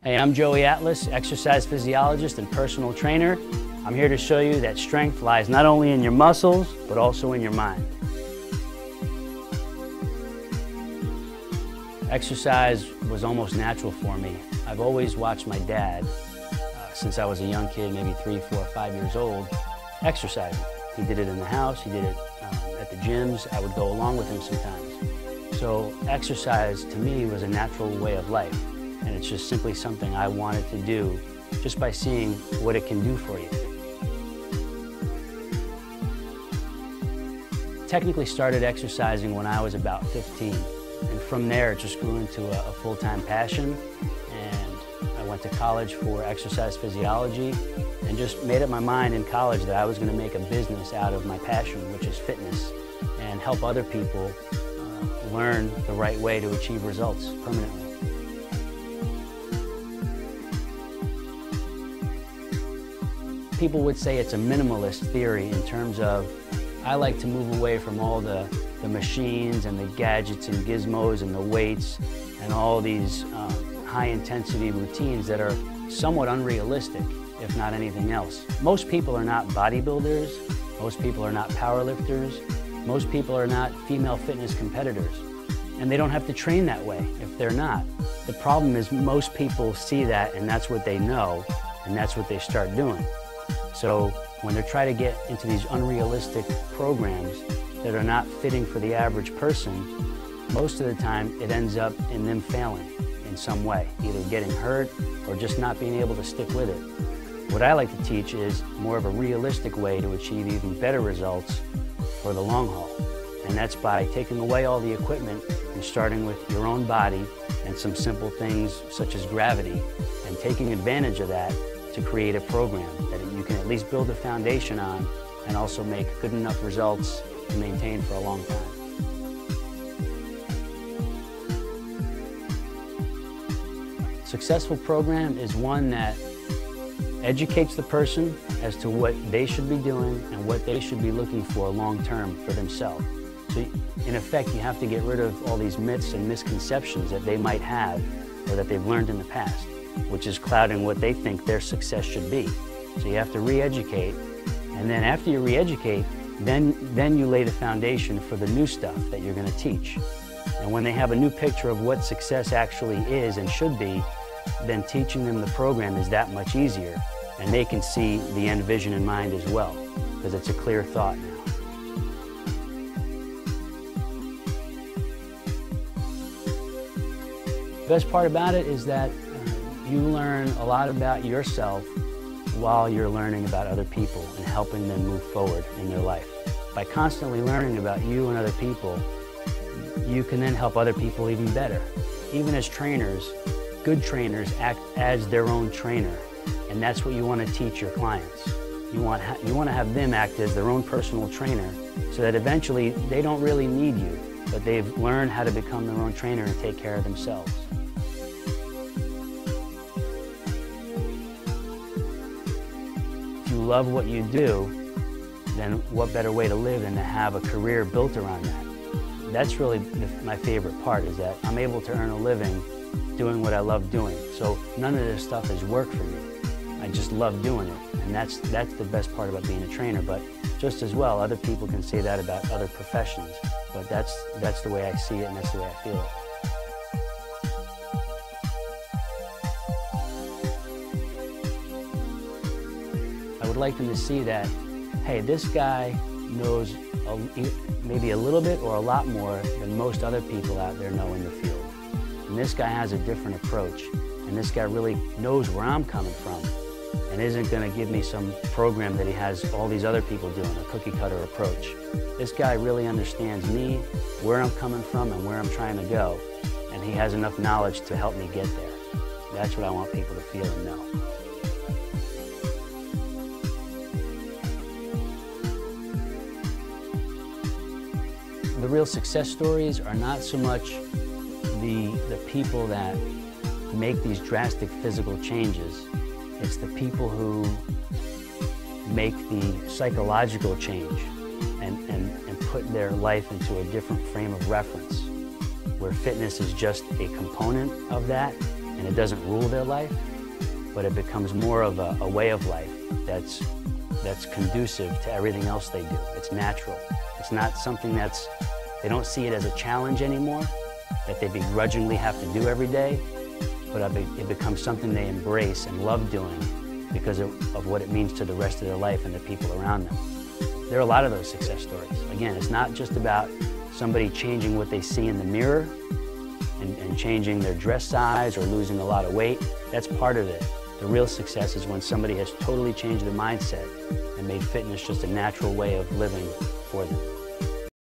Hey, I'm Joey Atlas, exercise physiologist and personal trainer. I'm here to show you that strength lies not only in your muscles, but also in your mind. Exercise was almost natural for me. I've always watched my dad, since I was a young kid, maybe 3, 4, 5 years old, exercising. He did it in the house, he did it at the gyms. I would go along with him sometimes. So exercise to me was a natural way of life. And it's just simply something I wanted to do just by seeing what it can do for you. Technically started exercising when I was about 15. And from there it just grew into a full-time passion. And I went to college for exercise physiology and just made up my mind in college that I was going to make a business out of my passion, which is fitness, and help other people learn the right way to achieve results permanently. People would say it's a minimalist theory in terms of I like to move away from all the machines and the gadgets and gizmos and the weights and all these high-intensity routines that are somewhat unrealistic, if not anything else. Most people are not bodybuilders. Most people are not powerlifters. Most people are not female fitness competitors. And they don't have to train that way if they're not. The problem is most people see that and that's what they know and that's what they start doing. So when they try to get into these unrealistic programs that are not fitting for the average person, most of the time it ends up in them failing in some way, either getting hurt or just not being able to stick with it. What I like to teach is more of a realistic way to achieve even better results for the long haul. And that's by taking away all the equipment and starting with your own body and some simple things such as gravity and taking advantage of that to create a program that you can at least build a foundation on and also make good enough results to maintain for a long time. Successful program is one that educates the person as to what they should be doing and what they should be looking for long term for themselves. So in effect, you have to get rid of all these myths and misconceptions that they might have or that they've learned in the past, which is clouding what they think their success should be. So you have to re-educate, and then after you re-educate, then you lay the foundation for the new stuff that you're going to teach. And when they have a new picture of what success actually is and should be, then teaching them the program is that much easier, and they can see the end vision in mind as well, because it's a clear thought now. The best part about it is that you learn a lot about yourself while you're learning about other people and helping them move forward in their life. By constantly learning about you and other people, you can then help other people even better. Even as trainers, good trainers act as their own trainer, and that's what you want to teach your clients. You want to have them act as their own personal trainer so that eventually they don't really need you, but they've learned how to become their own trainer and take care of themselves. If you love what you do, then what better way to live than to have a career built around that? That's really my favorite part, is that I'm able to earn a living doing what I love doing. So none of this stuff is work for me. I just love doing it, and that's the best part about being a trainer. But just as well, other people can say that about other professions, but that's the way I see it and that's the way I feel it. I would like them to see that, hey, this guy knows maybe a little bit or a lot more than most other people out there know in the field. And this guy has a different approach, and this guy really knows where I'm coming from and isn't going to give me some program that he has all these other people doing, a cookie-cutter approach. This guy really understands me, where I'm coming from, and where I'm trying to go, and he has enough knowledge to help me get there. That's what I want people to feel and know. The real success stories are not so much the people that make these drastic physical changes. It's the people who make the psychological change and put their life into a different frame of reference, where fitness is just a component of that, and it doesn't rule their life, but it becomes more of a way of life that's conducive to everything else they do. It's natural. It's not something they don't see it as a challenge anymore, that they begrudgingly have to do every day, but it becomes something they embrace and love doing because of what it means to the rest of their life and the people around them. There are a lot of those success stories. Again, it's not just about somebody changing what they see in the mirror and changing their dress size or losing a lot of weight. That's part of it. The real success is when somebody has totally changed their mindset and made fitness just a natural way of living for them.